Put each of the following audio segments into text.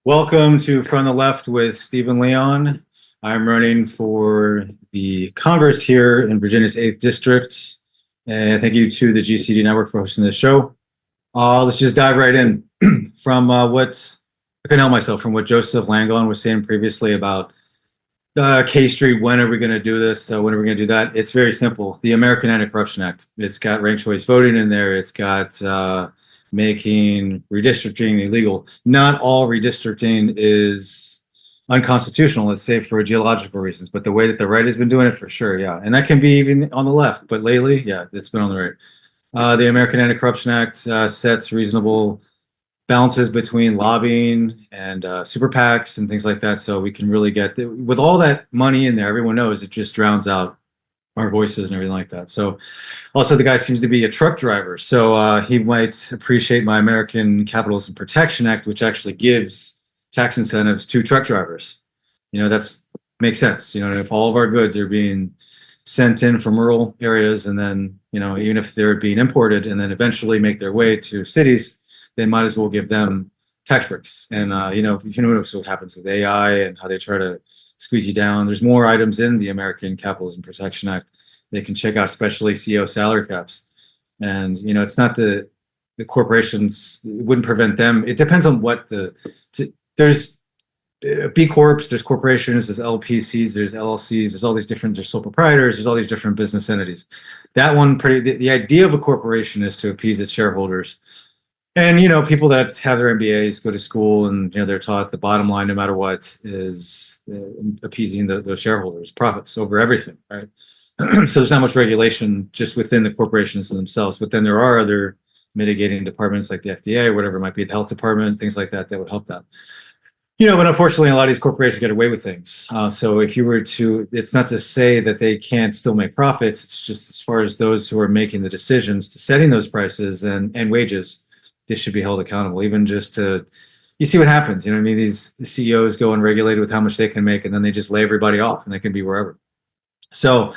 Welcome to From the Left with Stephen Leon. I'm running for the Congress here in Virginia's 8th District. And thank you to the GCD Network for hosting this show. Let's just dive right in from what I couldn't help myself from what Joseph Langon was saying previously about K Street. When are we going to do this? When are we going to do that? It's very simple. The American Anti-Corruption Act. It's got ranked choice voting in there. It's got making redistricting illegal. Not all redistricting is unconstitutional, let's say for geological reasons, but the way that the right has been doing it for sure, yeah. And that can be even on the left, but lately, yeah, it's been on the right. The American Anti-Corruption Act sets reasonable balances between lobbying and super PACs and things like that. So we can really get, with all that money in there, everyone knows it just drowns out our voices and everything like that. So also the guy seems to be a truck driver. So he might appreciate my American Capitalism Protection Act, which actually gives tax incentives to truck drivers. That's makes sense. If all of our goods are being sent in from rural areas and then, even if they're being imported and then eventually make their way to cities, they might as well give them tax breaks. And, who knows what happens with AI and how they try to squeeze you down. There's more items in the American Capitalism Protection Act. They can check out, especially CEO salary caps. And, it's not the corporations, it wouldn't prevent them. It depends on what there's B Corps, there's corporations, there's LPCs, there's LLCs, there's all these different, there's sole proprietors, there's all these different business entities. That one, the idea of a corporation is to appease its shareholders. And, people that have their MBAs go to school and, they're taught the bottom line, no matter what, is appeasing those shareholders' profits over everything, right? So there's not much regulation just within the corporations themselves, but then there are other mitigating departments like the FDA, whatever it might be, the health department, things like that, that would help that. But unfortunately, a lot of these corporations get away with things. So if you were to, it's not to say that they can't still make profits. It's just as far as those who are making the decisions to setting those prices and wages, they should be held accountable, even just to, you see what happens. These CEOs go unregulated with how much they can make, and then they just lay everybody off and they can be wherever. So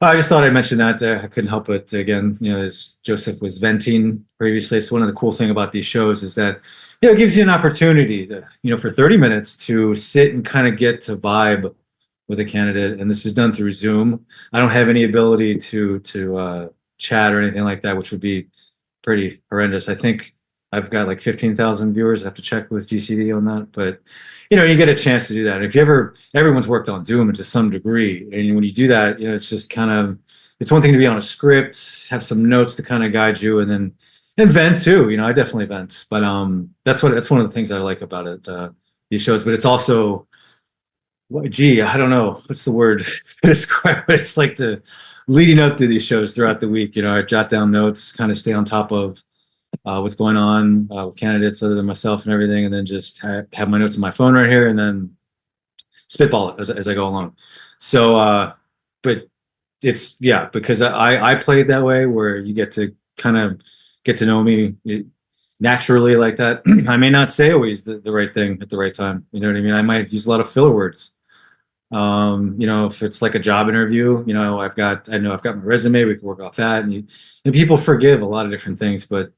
I just thought I'd mention that. I couldn't help it. Again, as Joseph was venting previously, so one of the cool thing about these shows is that, it gives you an opportunity to, for 30 minutes to sit and kind of get to vibe with a candidate. And this is done through Zoom. I don't have any ability to chat or anything like that, which would be pretty horrendous. I think I've got like 15,000 viewers. I have to check with GCD on that, but you get a chance to do that. If you ever, everyone's worked on Zoom to some degree, and when you do that, it's just kind of, it's one thing to be on a script, have some notes to kind of guide you, and vent too. I definitely vent, but that's one of the things I like about it, these shows. But it's also, I don't know what's the word to describe, but it's like leading up to these shows throughout the week. I jot down notes, kind of stay on top of what's going on with candidates other than myself and everything, and then just have my notes on my phone right here, and then spitball it as I go along. So, but it's, yeah, because I played that way where you get to kind of get to know me naturally like that. I may not say always the right thing at the right time. You know what I mean? I might use a lot of filler words. If it's like a job interview, I know I've got my resume, we can work off that, and people forgive a lot of different things, but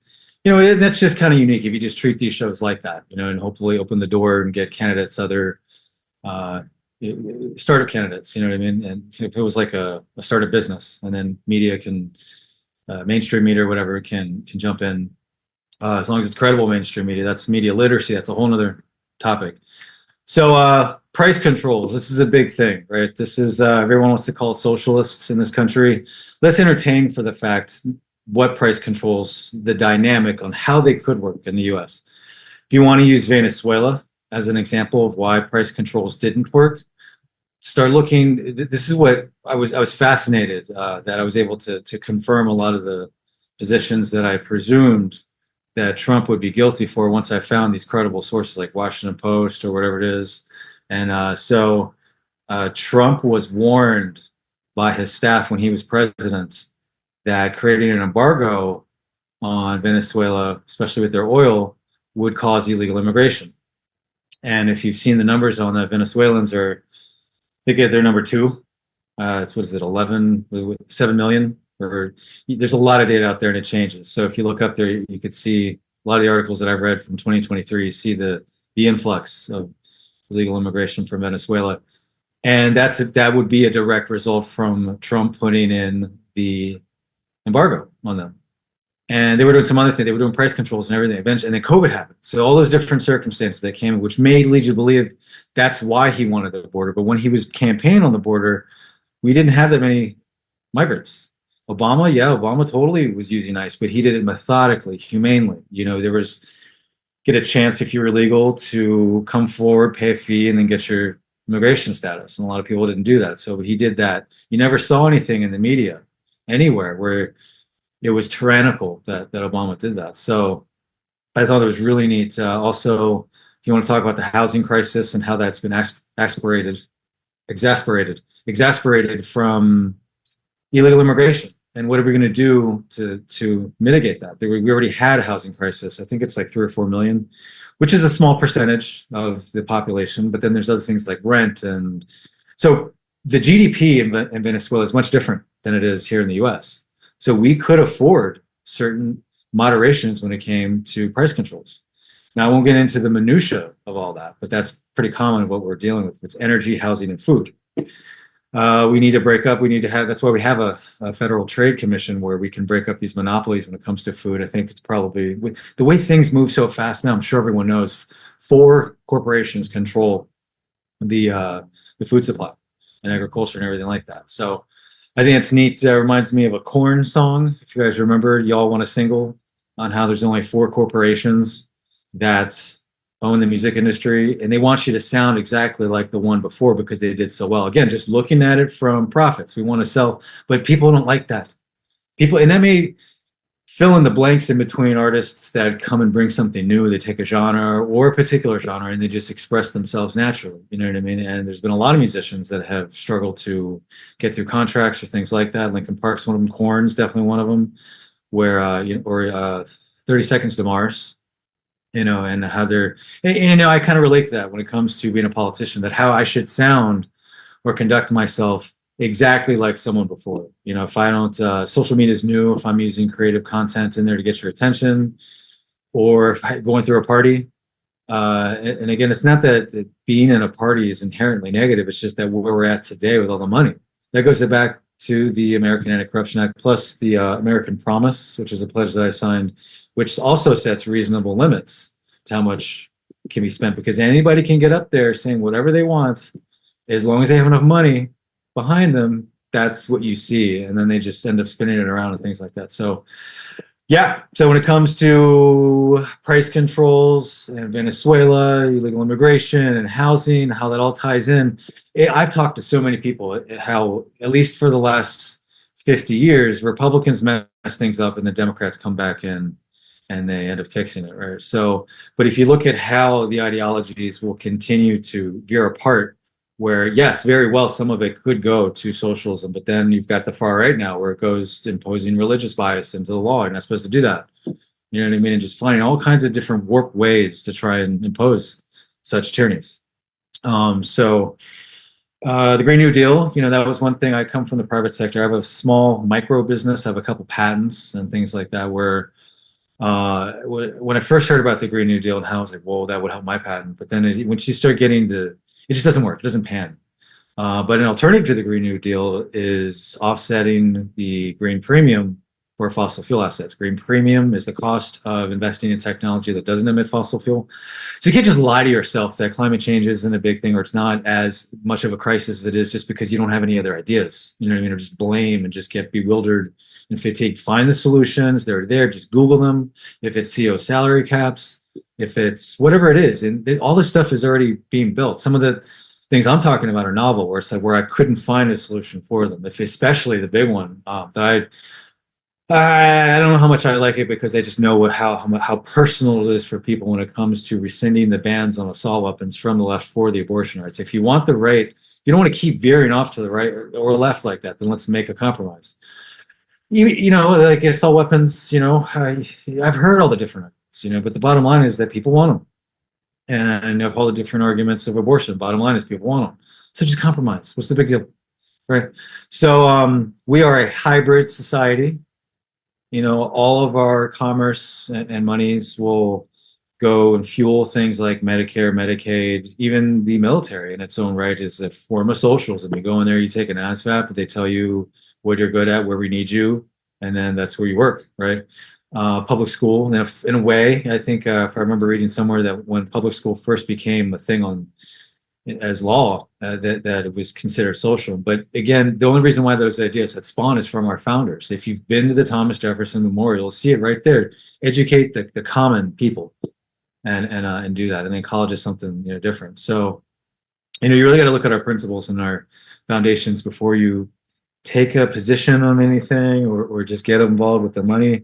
that's just kind of unique if you just treat these shows like that, and hopefully open the door and get candidates, other startup candidates, you know what I mean? And if it was like a startup business, and then media can, mainstream media or whatever can jump in, as long as it's credible mainstream media. That's media literacy. That's a whole nother topic. So price controls, this is a big thing, right? This is, everyone wants to call it socialists in this country. Let's entertain for the fact what price controls, the dynamic on how they could work in the US. If you want to use Venezuela as an example of why price controls didn't work, start looking. This is what I was fascinated that I was able to confirm a lot of the positions that I presumed that Trump would be guilty for once I found these credible sources like Washington Post or whatever it is. And so Trump was warned by his staff when he was president that creating an embargo on Venezuela, especially with their oil, would cause illegal immigration. And if you've seen the numbers on that, Venezuelans are, they get their number two. It's, what is it, 7 million? Or there's a lot of data out there and it changes. So if you look up there, you could see a lot of the articles that I've read from 2023, you see the the influx of illegal immigration from Venezuela. And that would be a direct result from Trump putting in the embargo on them. And they were doing some other thing. They were doing price controls and everything. Eventually, and then COVID happened. So all those different circumstances that came in, which made lead you to believe that's why he wanted the border. But when he was campaigning on the border, we didn't have that many migrants. Obama totally was using ICE, but he did it methodically, humanely. There was get a chance if you were legal to come forward, pay a fee, and then get your immigration status. And a lot of people didn't do that. So he did that. You never saw anything in the media anywhere where it was tyrannical that Obama did that. So I thought it was really neat. Also, if you want to talk about the housing crisis and how that's been exasperated from illegal immigration, and what are we going to do to mitigate that? We already had a housing crisis. I think it's like 3 or 4 million, which is a small percentage of the population. But then there's other things like rent, and so the GDP in Venezuela is much different than it is here in the U.S. So we could afford certain moderations when it came to price controls. Now, I won't get into the minutia of all that, but that's pretty common what we're dealing with. It's energy, housing, and food. We need to break up. That's why we have a Federal Trade Commission where we can break up these monopolies when it comes to food. I think it's probably the way things move so fast now. I'm sure everyone knows 4 corporations control the food supply and agriculture and everything like that. So I think it's neat. Reminds me of a Korn song. If you guys remember, Y'all Want a Single, on how there's only 4 corporations that own the music industry, and they want you to sound exactly like the one before because they did so well. Again, just looking at it from profits. We want to sell, but people don't like that. And that may fill in the blanks in between artists that come and bring something new. They take a genre or a particular genre and they just express themselves naturally. You know what I mean? And there's been a lot of musicians that have struggled to get through contracts or things like that. Linkin Park's one of them. Korn's definitely one of them. Where 30 Seconds to Mars. And how I kind of relate to that when it comes to being a politician, that how I should sound or conduct myself exactly like someone before. If I don't, social media is new, if I'm using creative content in there to get your attention, or if I'm going through a party. And again, it's not that being in a party is inherently negative. It's just that where we're at today with all the money. That goes back to the American Anti-Corruption Act, plus the American Promise, which is a pledge that I signed, which also sets reasonable limits to how much can be spent, because anybody can get up there saying whatever they want, as long as they have enough money behind them. That's what you see, and then they just end up spinning it around and things like that. So yeah, so when it comes to price controls and Venezuela, illegal immigration and housing, how that all ties in, I've talked to so many people how, at least for the last 50 years, Republicans mess things up and the Democrats come back in and they end up fixing it, right? So, but if you look at how the ideologies will continue to veer apart, where yes, very well, some of it could go to socialism, but then you've got the far right now where it goes imposing religious bias into the law. You're not supposed to do that. You know what I mean? And just finding all kinds of different warped ways to try and impose such tyrannies. The Green New Deal, that was one thing. I come from the private sector. I have a small micro business. I have a couple patents and things like that where when I first heard about the Green New Deal and how I was like, whoa, that would help my patent. But then when you start getting it just doesn't work. It doesn't pan. But an alternative to the Green New Deal is offsetting the green premium for fossil fuel assets. Green premium is the cost of investing in technology that doesn't emit fossil fuel. So you can't just lie to yourself that climate change isn't a big thing, or it's not as much of a crisis as it is just because you don't have any other ideas. You know what I mean? Or just blame and just get bewildered and fatigued. Find the solutions. They're there. Just Google them. If it's CO salary caps, if it's whatever it is, and all this stuff is already being built. Some of the things I'm talking about are novel, where it's like where I couldn't find a solution for them. Especially the big one that I don't know how much I like it, because I just know how personal it is for people when it comes to rescinding the bans on assault weapons from the left for the abortion rights. If you want the right, you don't want to keep veering off to the right or left like that, then let's make a compromise. Like assault weapons, I've heard all the different arguments, but the bottom line is that people want them. And of all the different arguments of abortion, bottom line is people want them. So just compromise. What's the big deal? Right. So we are a hybrid society. All of our commerce and monies will go and fuel things like Medicare, Medicaid, even the military in its own right is a form of socialism. You go in there, you take an ASVAB, they tell you what you're good at, where we need you, and then that's where you work, right? Public school, in a way, I think if I remember reading somewhere that when public school first became a thing on as law, that it was considered social. But again, the only reason why those ideas had spawned is from our founders. If you've been to the Thomas Jefferson Memorial, see it right there. Educate the common people and do that. And then college is something different. So you really got to look at our principles and our foundations before you take a position on anything or just get involved with the money.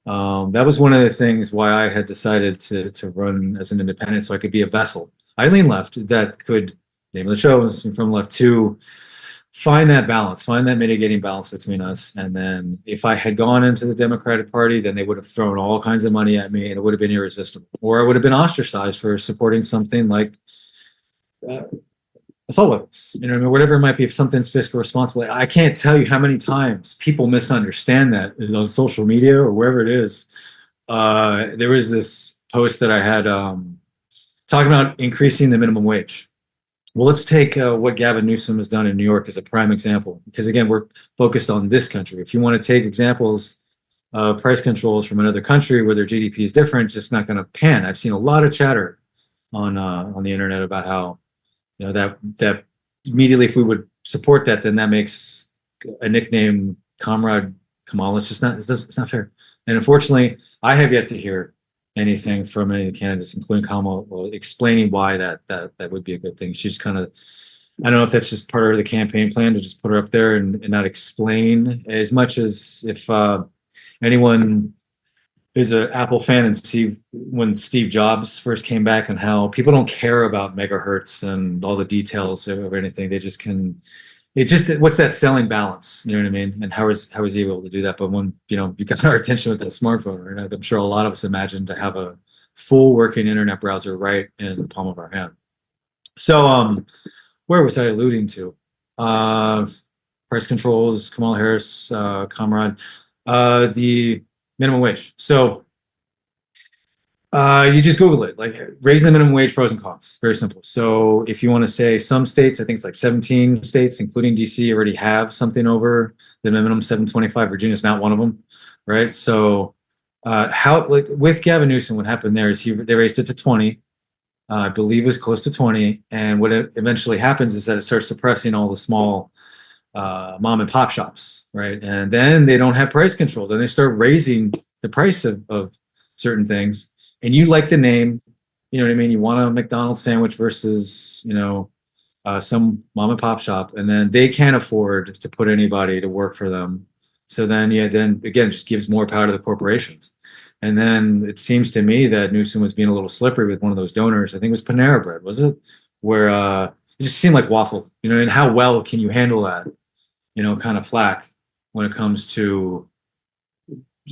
That was one of the things why I had decided to run as an independent, so I could be a vessel. I lean left that could, name of the show is from left, to find that balance, find that mitigating balance between us. And then if I had gone into the Democratic Party, then they would have thrown all kinds of money at me and it would have been irresistible. Or I would have been ostracized for supporting something like assault weapons, I mean, whatever it might be, if something's fiscal responsible. I can't tell you how many times people misunderstand that on social media or wherever it is. There was this post that I had talking about increasing the minimum wage. Well, let's take what Gavin Newsom has done in New York as a prime example, because again, we're focused on this country. If you want to take examples of price controls from another country where their GDP is different, just not going to pan. I've seen a lot of chatter on the internet about how that immediately, if we would support that, then that makes a nickname Comrade Kamal. It's just not. It's not fair. And unfortunately, I have yet to hear anything from any of the candidates, including Kamal, explaining why that would be a good thing. She's kind of, I don't know if that's just part of the campaign plan to just put her up there and not explain as much as if anyone is an Apple fan and see when Steve Jobs first came back and how people don't care about megahertz and all the details of anything. They just can. It just, what's that selling balance? You know what I mean? And how is he able to do that? But when you got our attention with that smartphone, right? I'm sure a lot of us imagine to have a full working internet browser right in the palm of our hand. So where was I alluding to? Price controls, Kamala Harris, Comrade, the minimum wage. So you just Google it, like raising the minimum wage, pros and cons. Very simple. So if you want to say some states, I think it's like 17 states, including DC, already have something over the minimum 725. Virginia's not one of them, right? So how, like with Gavin Newsom, what happened there is they raised it to 20. I believe it was close to 20. And what eventually happens is that it starts suppressing all the small mom and pop shops, right? And then they don't have price control. Then they start raising the price of certain things. And you like the name, you know what I mean? You want a McDonald's sandwich versus, some mom and pop shop, and then they can't afford to put anybody to work for them. So then, then again, it just gives more power to the corporations. And then it seems to me that Newsom was being a little slippery with one of those donors. I think it was Panera Bread, was it? Where it just seemed like waffle, and how well can you handle that, kind of flack when it comes to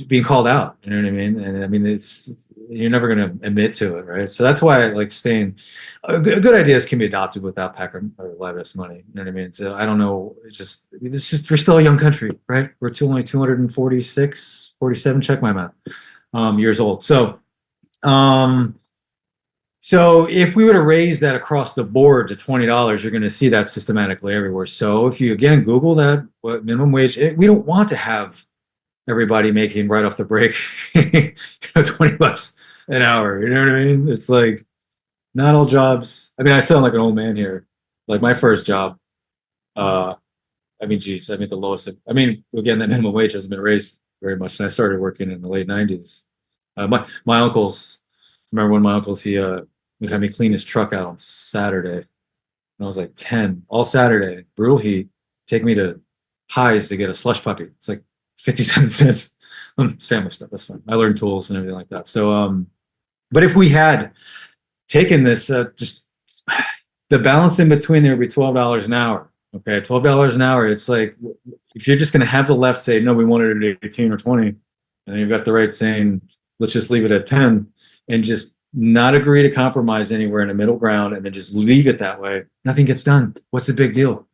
being called out, you know what I mean? And I mean, you're never going to admit to it, right? So that's why I like staying. Good ideas can be adopted without PAC or LIBOS money, you know what I mean? So I don't know. We're still a young country, right? We're only 246, 47, check my math, years old. So if we were to raise that across the board to $20, you're going to see that systematically everywhere. So if you again Google that, what minimum wage, we don't want to have everybody making right off the break, $20 an hour. You know what I mean? It's like not all jobs. I mean, I sound like an old man here. Like my first job, the lowest. Again, that minimum wage hasn't been raised very much. And I started working in the late 90s. My uncles, remember when my uncles, he would have me clean his truck out on Saturday. And I was like 10, all Saturday, brutal heat, take me to Highs to get a slush puppy. It's like 57 cents. It's family stuff. That's fine. I learned tools and everything like that. So, but if we had taken this, just the balance in between there would be $12 an hour. Okay, $12 an hour. It's like if you're just going to have the left say no, we wanted it at 18 or 20, and then you've got the right saying let's just leave it at 10, and just not agree to compromise anywhere in a middle ground, and then just leave it that way. Nothing gets done. What's the big deal?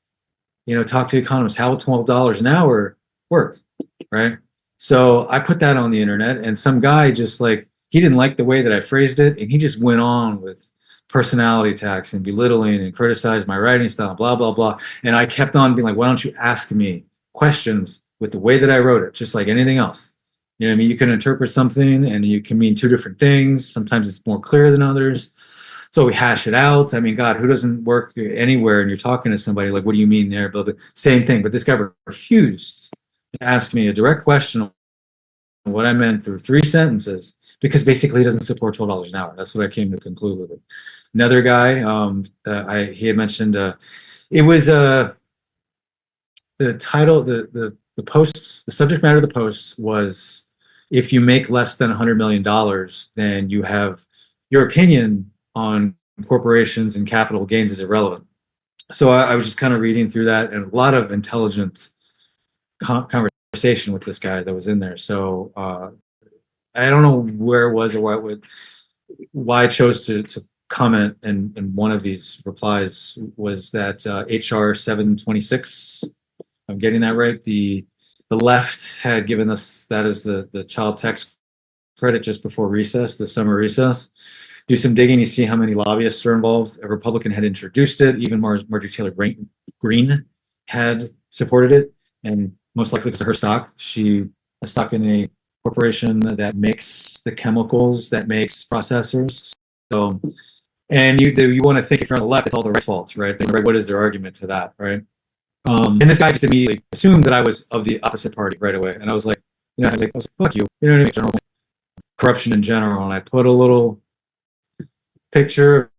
Talk to economists. How will $12 an hour work? Right. So I put that on the internet, and some guy just like he didn't like the way that I phrased it, and he just went on with personality attacks and belittling and criticized my writing style, blah, blah, blah. And I kept on being like, why don't you ask me questions with the way that I wrote it, just like anything else? You know what I mean? You can interpret something and you can mean two different things. Sometimes it's more clear than others. So we hash it out. I mean, God, who doesn't work anywhere and you're talking to somebody like, what do you mean there? Blah, blah. Same thing. But this guy refused to ask me a direct question on what I meant through 3 sentences because basically he doesn't support $12 an hour. That's what I came to conclude with it. Another guy, he had mentioned, it was the title, the post, the subject matter of the post was, if you make less than $100 million, then you have your opinion on corporations and capital gains is irrelevant. So I was just kind of reading through that, and a lot of intelligent conversation with this guy that was in there. So I don't know where it was or why I chose to comment in one of these replies was that HR 726. I'm getting that right. The left had given us that as the child tax credit just before recess, the summer recess. Do some digging, you see how many lobbyists are involved. A Republican had introduced it. Even Marjorie Taylor Greene had supported it, and most likely because of her stock. She has stock in a corporation that makes the chemicals that makes processors. So, and you want to think if you're on the left, it's all the right's fault, right? What is their argument to that, right? And this guy just immediately assumed that I was of the opposite party right away, and I was like, fuck you, you know what I mean? General corruption in general, and I put a little picture.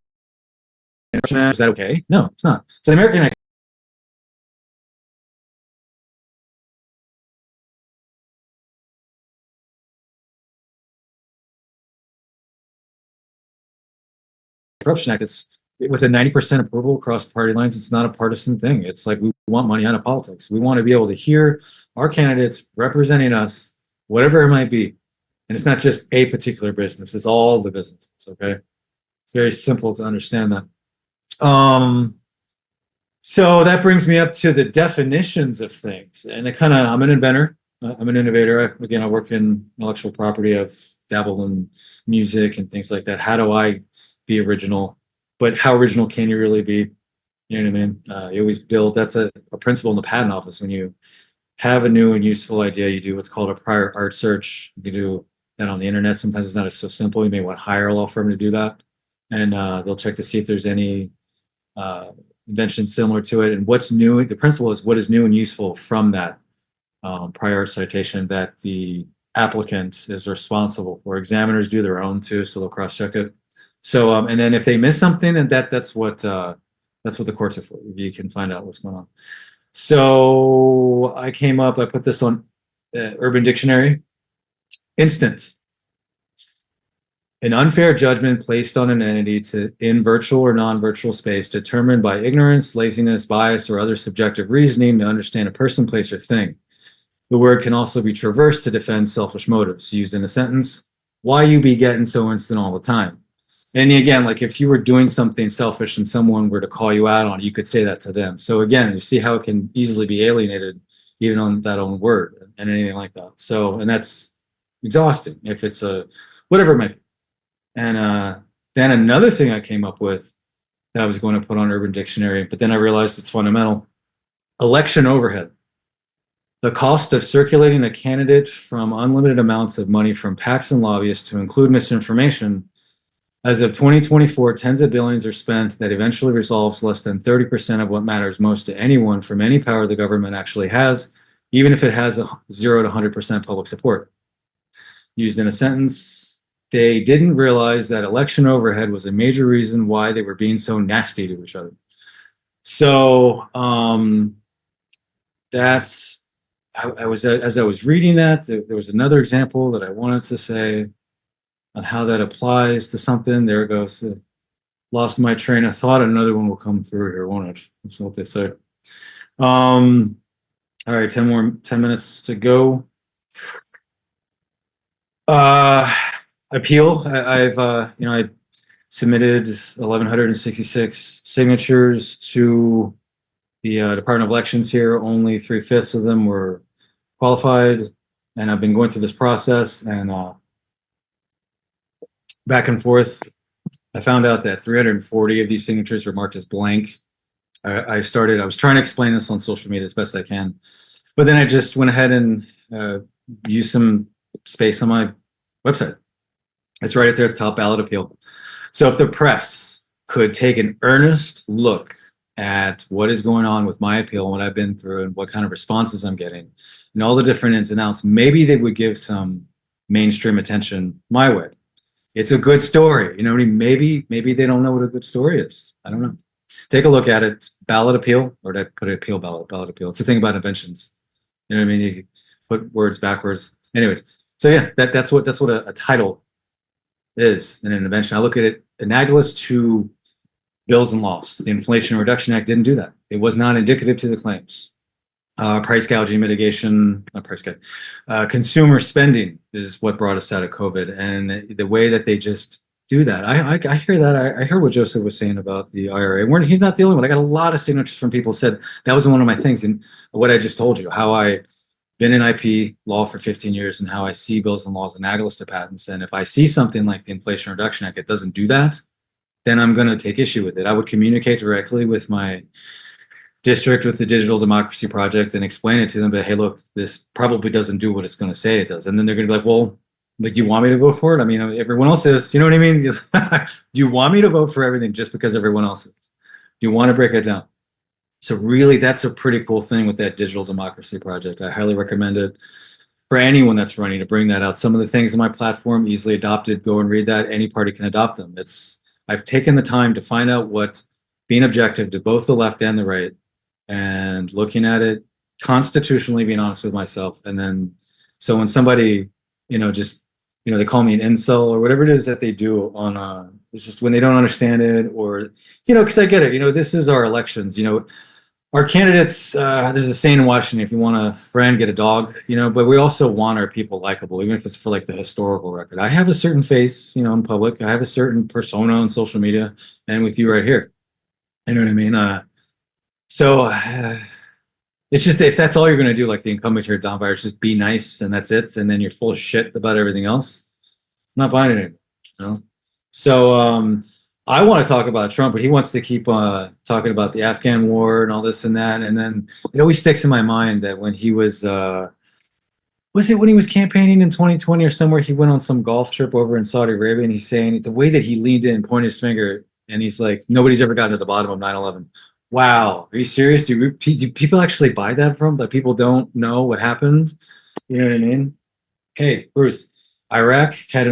Is that okay? No, it's not. So the American Corruption Act, it's with a 90% approval across party lines. It's not a partisan thing. It's like we want money out of politics. We want to be able to hear our candidates representing us, whatever it might be. And it's not just a particular business, it's all the businesses, okay? It's very simple to understand that. So that brings me up to the definitions of things. And I'm an inventor, I'm an innovator. Again, I work in intellectual property. I've dabbled in music and things like that. How do I be original? But how original can you really be? You know what I mean? You always build, that's a principle in the patent office. When you have a new and useful idea, you do what's called a prior art search. You do that on the internet. Sometimes it's not so simple. You may want to hire a law firm to do that. And they'll check to see if there's any invention similar to it. And what's new, the principle is what is new and useful from that prior citation that the applicant is responsible for. Examiners do their own too, so they'll cross-check it. So, and then if they miss something, then that's what the courts are for. You can find out what's going on. So I put this on Urban Dictionary. Instant. An unfair judgment placed on an entity in virtual or non-virtual space determined by ignorance, laziness, bias, or other subjective reasoning to understand a person, place, or thing. The word can also be traversed to defend selfish motives. Used in a sentence, why you be getting so instant all the time? And again, like if you were doing something selfish and someone were to call you out on it, you could say that to them. So again, you see how it can easily be alienated even on that own word and anything like that. So, and that's exhausting if it's whatever it might be. And then another thing I came up with that I was going to put on Urban Dictionary, but then I realized it's fundamental. Election overhead. The cost of circulating a candidate from unlimited amounts of money from PACs and lobbyists to include misinformation. As of 2024, tens of billions are spent that eventually resolves less than 30% of what matters most to anyone from any power the government actually has, even if it has a 0 to 100% public support. Used in a sentence, they didn't realize that election overhead was a major reason why they were being so nasty to each other. So as I was reading that, there was another example that I wanted to say on how that applies to something. There it goes. Lost my train of thought. Another one will come through here, won't it? That's what they say. All right, 10 minutes to go. Appeal. I submitted 1,166 signatures to the Department of Elections here. Only 3/5 of them were qualified, and I've been going through this process, and back and forth. I found out that 340 of these signatures were marked as blank. I was trying to explain this on social media as best I can, but then I just went ahead and used some space on my website. It's right there at the top, ballot appeal. So if the press could take an earnest look at what is going on with my appeal and what I've been through and what kind of responses I'm getting and all the different ins and outs, maybe they would give some mainstream attention my way. It's a good story. You know what I mean? Maybe they don't know what a good story is. I don't know. Take a look at it. Ballot appeal, or did I put appeal ballot appeal? It's the thing about inventions. You know what I mean? You put words backwards. Anyways, so yeah, that's what a title is in an invention. I look at it analogous to bills and laws. The Inflation Reduction Act didn't do that. It was not indicative to the claims. Price gouging mitigation, not price gouging, consumer spending is what brought us out of COVID. And the way that they just do that, I hear that. I heard what Joseph was saying about the IRA. He's not the only one. I got a lot of signatures from people who said that was one of my things. And what I just told you, how I been in IP law for 15 years and how I see bills and laws analogous to patents. And if I see something like the Inflation Reduction Act that doesn't do that, then I'm going to take issue with it. I would communicate directly with my district, with the Digital Democracy Project, and explain it to them. But hey, look, this probably doesn't do what it's going to say it does. And then they're going to be like, well, like, do you want me to vote for it? I mean, everyone else is. You know what I mean? Do you want me to vote for everything just because everyone else is? Do you want to break it down? So really, that's a pretty cool thing with that Digital Democracy Project. I highly recommend it for anyone that's running to bring that out. Some of the things in my platform easily adopted. Go and read that. Any party can adopt them. I've taken the time to find out what being objective to both the left and the right, and looking at it constitutionally, being honest with myself. And then, so when somebody, they call me an incel or whatever it is that they do on, it's just when they don't understand it, or, because I get it, this is our elections, our candidates, there's a saying in Washington, if you want a friend, get a dog, but we also want our people likable, even if it's for like the historical record. I have a certain face, in public. I have a certain persona on social media, and with you right here. You know what I mean? So it's just, if that's all you're going to do, like the incumbent here, Don Byers, just be nice and that's it, and then you're full of shit about everything else, I'm not buying it. So I want to talk about Trump, but he wants to keep talking about the Afghan war and all this and that. And then it always sticks in my mind that when he was it when he was campaigning in 2020 or somewhere, he went on some golf trip over in Saudi Arabia, and he's saying the way that he leaned in, pointed his finger, and he's like, nobody's ever gotten to the bottom of 9/11. Wow, are you serious? Do people actually buy that from? That people don't know what happened? You know what I mean? Hey, Bruce, Iraq had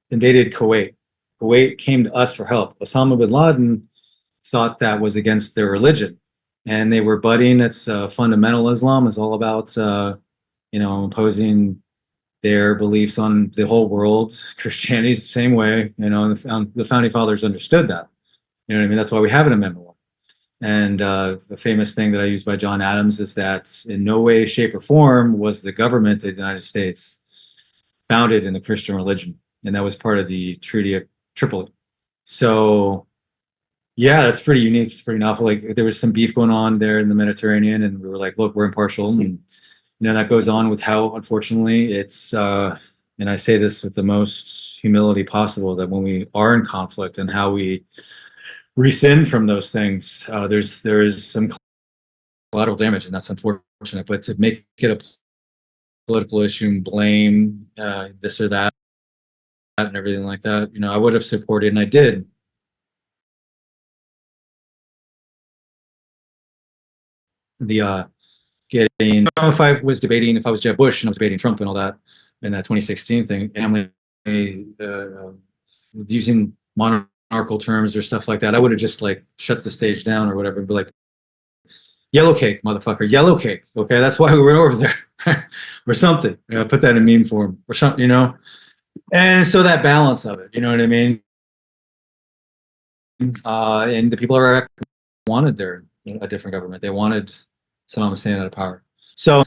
invaded Kuwait. Kuwait came to us for help. Osama bin Laden thought that was against their religion, and they were budding. It's fundamental Islam is all about, imposing their beliefs on the whole world. Christianity's the same way, and the founding fathers understood that. You know what I mean? That's why we have an amendment. And the famous thing that I use by John Adams is that in no way, shape, or form was the government of the United States founded in the Christian religion. And that was part of the Treaty of Tripoli. So, yeah, that's pretty unique. It's pretty novel. Like, there was some beef going on there in the Mediterranean, and we were like, look, we're impartial. And, that goes on with how, unfortunately, it's, and I say this with the most humility possible, that when we are in conflict and how we rescind from those things, there is some collateral damage, and that's unfortunate. But to make it a political issue and blame this or that and everything like that, I would have supported, and I did. The getting, if I was debating, if I was Jeb Bush and I was debating Trump and all that in that 2016 thing, and using monarchical terms or stuff like that, I would have just like shut the stage down or whatever, and be like, yellow cake, motherfucker, yellow cake. Okay, that's why we were over there, or something. Put that in meme form or something, And so that balance of it, you know what I mean? And the people of Iraq wanted a different government. They wanted Saddam Hussein out of power. So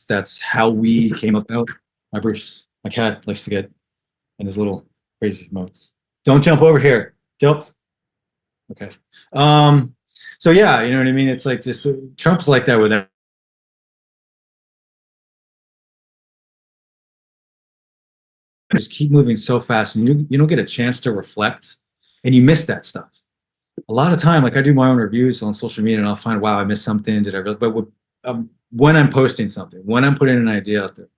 that's how we came about. My Bruce, my cat, likes to get in his little crazy modes. Don't jump over here. Don't. Okay. So yeah, you know what I mean? It's like just Trump's like that with just keep moving so fast, and you don't get a chance to reflect, and you miss that stuff. A lot of time, like I do my own reviews on social media, and I'll find, wow, I missed something. Did I really? But when I'm posting something, when I'm putting an idea out there,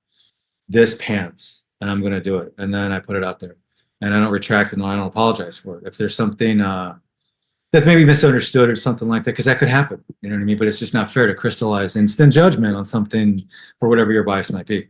this pans, and I'm going to do it, and then I put it out there, and I don't retract it, and I don't apologize for it. If there's something that's maybe misunderstood or something like that, because that could happen, you know what I mean? But it's just not fair to crystallize instant judgment on something for whatever your bias might be.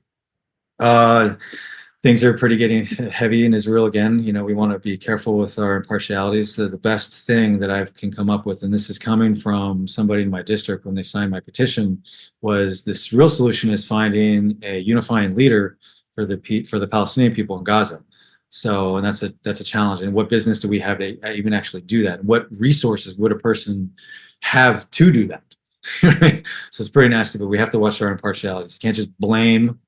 Things are pretty getting heavy in Israel again. You know, we want to be careful with our impartialities. The best thing that I can come up with, and this is coming from somebody in my district when they signed my petition, was this real solution is finding a unifying leader for the Palestinian people in Gaza. So, and that's a challenge. And what business do we have to even actually do that? What resources would a person have to do that? So it's pretty nasty, but we have to watch our impartialities. You can't just blame.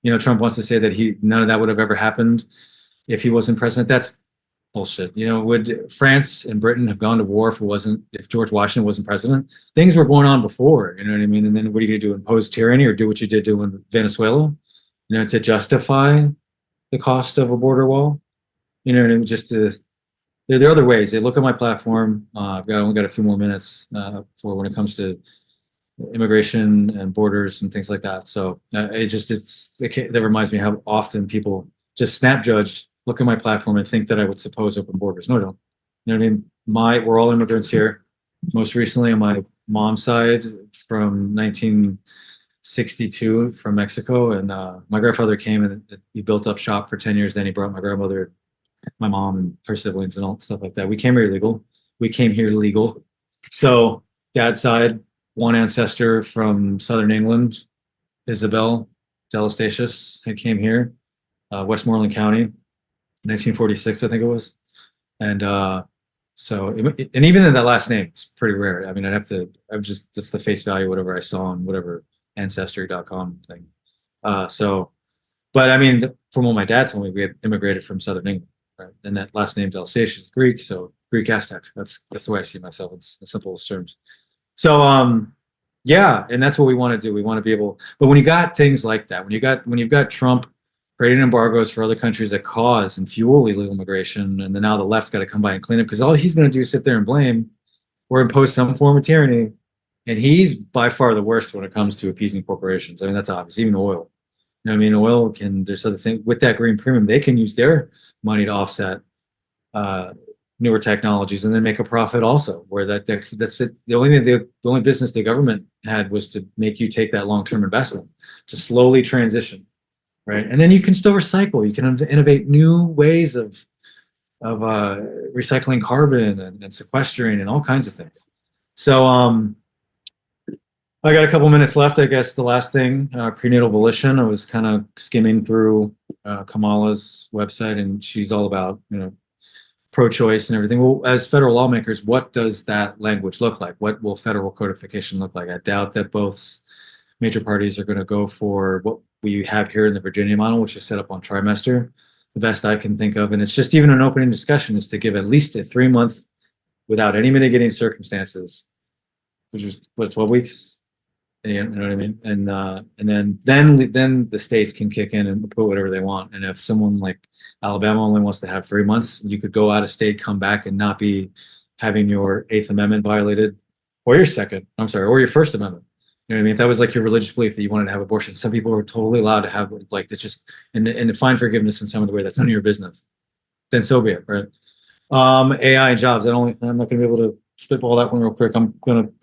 You know, Trump wants to say that none of that would have ever happened if he wasn't president. That's bullshit. You know, would France and Britain have gone to war if George Washington wasn't president? Things were going on before, you know what I mean? And then what are you going to do? Impose tyranny or do what you did do in Venezuela, you know, to justify the cost of a border wall? You know, and there are other ways. They look at my platform. I've only got a few more minutes for when it comes to immigration and borders and things like that. So that reminds me how often people just snap judge, look at my platform and think that I would suppose open borders. No, I don't. You know what I mean? We're all immigrants here. Most recently on my mom's side from 1962 from Mexico. And my grandfather came and he built up shop for 10 years. Then he brought my grandmother, my mom and her siblings and all stuff like that. We came here legal. So dad's side, one ancestor from southern England, Isabel Delastatius, had came here, Westmoreland County, 1946, I think it was. And and even in that last name, it's pretty rare. I mean, that's the face value, whatever I saw on whatever ancestry.com thing. But I mean, from what my dad told me, we had immigrated from southern England, right? And that last name Delastatius is Greek, so Greek Aztec. That's the way I see myself. It's the simplest terms. So, yeah, and that's what we want to do. We want to be able, but when you got things like that, when you've got Trump creating embargoes for other countries that cause and fuel illegal immigration, and then now the left's got to come by and clean up because all he's going to do is sit there and blame or impose some form of tyranny, and he's by far the worst when it comes to appeasing corporations. I mean, that's obvious. Even oil. You know what I mean? Oil there's other things with that green premium. They can use their money to offset newer technologies and then make a profit also, where that's it. The only business the government had was to make you take that long-term investment to slowly transition, right? And then you can still recycle. You can innovate new ways of recycling carbon and sequestering and all kinds of things. So I got a couple minutes left. I guess the last thing, prenatal volition. I was kind of skimming through Kamala's website, and she's all about, you know, pro-choice and everything. Well, as federal lawmakers, what does that language look like? What will federal codification look like? I doubt that both major parties are going to go for what we have here in the Virginia model, which is set up on trimester. The best I can think of, and it's just even an opening discussion, is to give at least a 3-month without any mitigating circumstances, which is what, 12 weeks. You know what I mean? And then the states can kick in and put whatever they want. And if someone like Alabama only wants to have 3 months, you could go out of state, come back, and not be having your 8th Amendment violated, or your First Amendment. You know what I mean? If that was like your religious belief that you wanted to have abortion, some people are totally allowed to have, like, it's just and find forgiveness in some of the way that's none of your business. Then so be it, right? AI and jobs. I'm not going to be able to spitball that one real quick. I'm going to